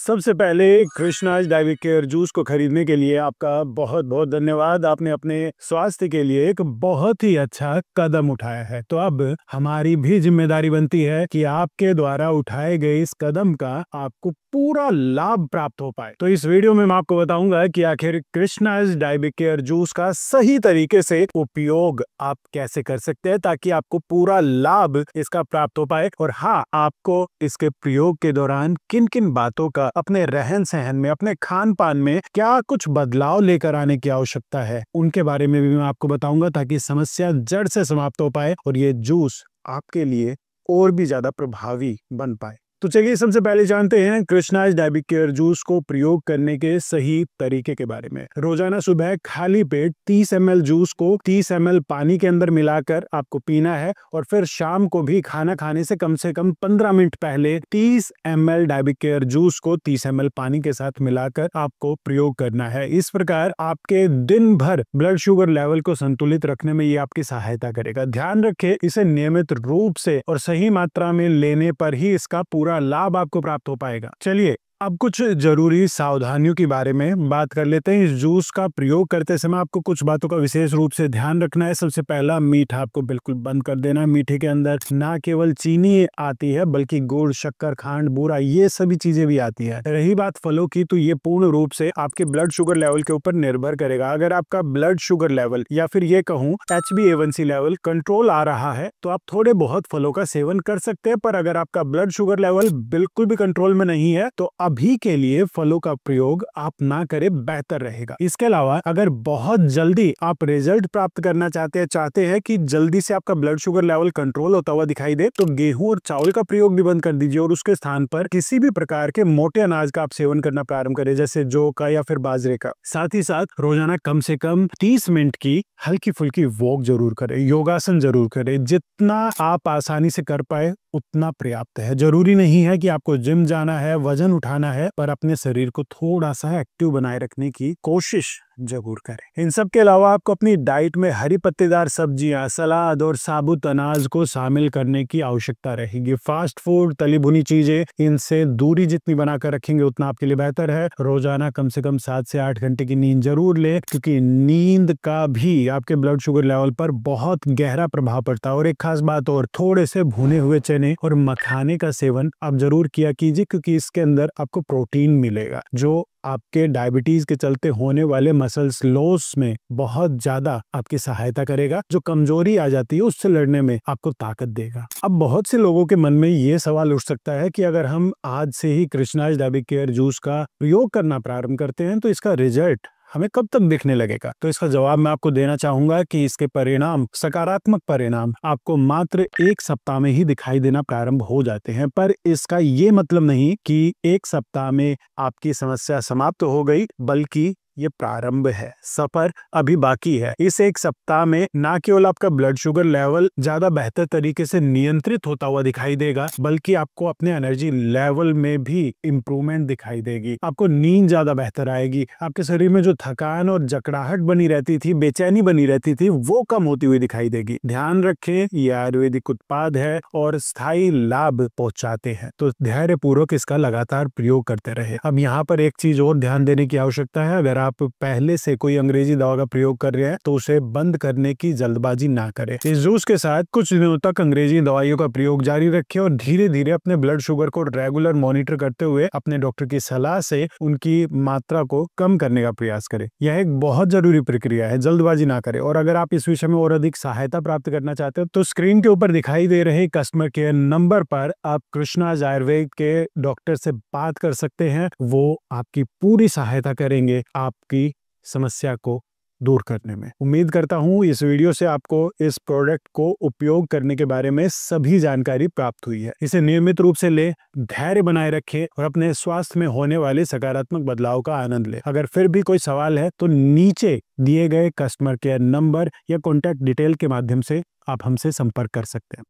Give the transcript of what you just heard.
सबसे पहले Krishna's diabetic care juice को खरीदने के लिए आपका बहुत बहुत धन्यवाद। आपने अपने स्वास्थ्य के लिए एक बहुत ही अच्छा कदम उठाया है। तो अब हमारी भी जिम्मेदारी बनती है कि आपके द्वारा उठाए गए इस कदम का आपको पूरा लाभ प्राप्त हो पाए। तो इस वीडियो में मैं आपको बताऊंगा कि आखिर कृष्णाज डायबेटिक केयर जूस का सही तरीके से उपयोग आप कैसे कर सकते हैं ताकि आपको पूरा लाभ इसका प्राप्त हो पाए। और हाँ, आपको इसके प्रयोग के दौरान किन किन बातों का अपने रहन सहन में, अपने खान पान में क्या कुछ बदलाव लेकर आने की आवश्यकता है, उनके बारे में भी मैं आपको बताऊंगा ताकि समस्या जड़ से समाप्त हो पाए और ये जूस आपके लिए और भी ज्यादा प्रभावी बन पाए। तो चलिए सबसे पहले जानते हैं कृष्णाज डायबेटिक केयर जूस को प्रयोग करने के सही तरीके के बारे में। रोजाना सुबह खाली पेट 30 ml जूस को 30 ml पानी के अंदर मिलाकर आपको पीना है और फिर शाम को भी खाना खाने से कम 15 मिनट पहले 30 ml डायबेटिक केयर जूस को 30 ml पानी के साथ मिलाकर आपको प्रयोग करना है। इस प्रकार आपके दिन भर ब्लड शुगर लेवल को संतुलित रखने में ये आपकी सहायता करेगा। ध्यान रखें, इसे नियमित रूप से और सही मात्रा में लेने पर ही इसका पूरा लाभ आपको प्राप्त हो पाएगा। चलिए अब कुछ जरूरी सावधानियों के बारे में बात कर लेते हैं। इस जूस का प्रयोग करते समय आपको कुछ बातों का विशेष रूप से ध्यान रखना है। सबसे पहला, मीठा आपको बिल्कुल बंद कर देना है। मीठे के अंदर ना केवल चीनी आती है बल्कि गुड़, शक्कर, खांड, बूरा, ये सभी चीजें भी आती है। रही बात फलों की, तो ये पूर्ण रूप से आपके ब्लड शुगर लेवल के ऊपर निर्भर करेगा। अगर आपका ब्लड शुगर लेवल या फिर ये कहूँ HbA1c लेवल कंट्रोल आ रहा है तो आप थोड़े बहुत फलों का सेवन कर सकते हैं। पर अगर आपका ब्लड शुगर लेवल बिल्कुल भी कंट्रोल में नहीं है तो अभी के लिए फलों का प्रयोग आप ना करें, बेहतर रहेगा। इसके अलावा अगर बहुत जल्दी आप रिजल्ट प्राप्त करना चाहते हैं कि जल्दी से आपका ब्लड शुगर लेवल कंट्रोल होता हुआ दिखाई दे, तो गेहूं और चावल का प्रयोग भी बंद कर दीजिए और उसके स्थान पर किसी भी प्रकार के मोटे अनाज का आप सेवन करना प्रारंभ करें, जैसे जौ का या फिर बाजरे का। साथ ही साथ रोजाना कम से कम 30 मिनट की हल्की फुल्की वॉक जरूर करें, योगासन जरूर करें। जितना आप आसानी से कर पाए उतना पर्याप्त है। जरूरी नहीं है कि आपको जिम जाना है, वजन उठाना है, पर अपने शरीर को थोड़ा सा एक्टिव बनाए रखने की कोशिश जरूर करें। इन सब के अलावा आपको अपनी डाइट में हरी पत्तेदार सब्जियां, सलाद और साबुत अनाज को शामिल करने की आवश्यकता रहेगी। फास्ट फूड, तली भुनी चीजें, इनसे दूरी जितनी बनाकर रखेंगे उतना आपके लिए बेहतर है। रोजाना कम से कम 7 से 8 घंटे की नींद जरूर ले, क्योंकि नींद का भी आपके ब्लड शुगर लेवल पर बहुत गहरा प्रभाव पड़ता है। और एक खास बात और, थोड़े से भुने हुए चने और मखाने का सेवन आप जरूर किया कीजिए, क्योंकि इसके अंदर आपको प्रोटीन मिलेगा जो आपके डायबिटीज के चलते होने वाले मसल्स लॉस में बहुत ज्यादा आपकी सहायता करेगा। जो कमजोरी आ जाती है उससे लड़ने में आपको ताकत देगा। अब बहुत से लोगों के मन में ये सवाल उठ सकता है कि अगर हम आज से ही कृष्णाज डायबेटिक केयर जूस का प्रयोग करना प्रारंभ करते हैं तो इसका रिजल्ट हमें कब तक दिखने लगेगा। तो इसका जवाब मैं आपको देना चाहूंगा कि इसके परिणाम, सकारात्मक परिणाम आपको मात्र 1 सप्ताह में ही दिखाई देना प्रारंभ हो जाते हैं। पर इसका ये मतलब नहीं कि 1 सप्ताह में आपकी समस्या समाप्त हो गई, बल्कि ये प्रारंभ है, सफर अभी बाकी है। इस 1 सप्ताह में ना केवल आपका ब्लड शुगर लेवल ज्यादा बेहतर तरीके से नियंत्रित होता हुआ दिखाई देगा, बल्कि आपको अपने एनर्जी लेवल में भी इंप्रूवमेंट दिखाई देगी। आपको नींद ज्यादा बेहतर आएगी। आपके शरीर में जो थकान और जकड़ाहट बनी रहती थी, बेचैनी बनी रहती थी, वो कम होती हुई दिखाई देगी। ध्यान रखें, ये आयुर्वेदिक उत्पाद है और स्थायी लाभ पहुंचाते हैं, तो धैर्य पूर्वक इसका लगातार प्रयोग करते रहे। अब यहाँ पर एक चीज और ध्यान देने की आवश्यकता है। अगर आप पहले से कोई अंग्रेजी दवा का प्रयोग कर रहे हैं तो उसे बंद करने की जल्दबाजी ना करें। इस जूस के साथ कुछ दिनों तक अंग्रेजी दवाइयों का प्रयोग जारी रखें और धीरे धीरे अपने ब्लड शुगर को रेगुलर मॉनिटर करते हुए अपने डॉक्टर की सलाह से उनकी मात्रा को कम करने का प्रयास करें। यह एक बहुत जरूरी प्रक्रिया है, जल्दबाजी ना करें। और अगर आप इस विषय में और अधिक सहायता प्राप्त करना चाहते हो तो स्क्रीन के ऊपर दिखाई दे रहे कस्टमर केयर नंबर पर आप कृष्णाज आयुर्वेद के डॉक्टर से बात कर सकते हैं। वो आपकी पूरी सहायता करेंगे आपकी समस्या को दूर करने में। उम्मीद करता हूं इस वीडियो से आपको इस प्रोडक्ट को उपयोग करने के बारे में सभी जानकारी प्राप्त हुई है। इसे नियमित रूप से ले, धैर्य बनाए रखें और अपने स्वास्थ्य में होने वाले सकारात्मक बदलाव का आनंद ले। अगर फिर भी कोई सवाल है तो नीचे दिए गए कस्टमर केयर नंबर या कॉन्टैक्ट डिटेल के माध्यम से आप हमसे संपर्क कर सकते हैं।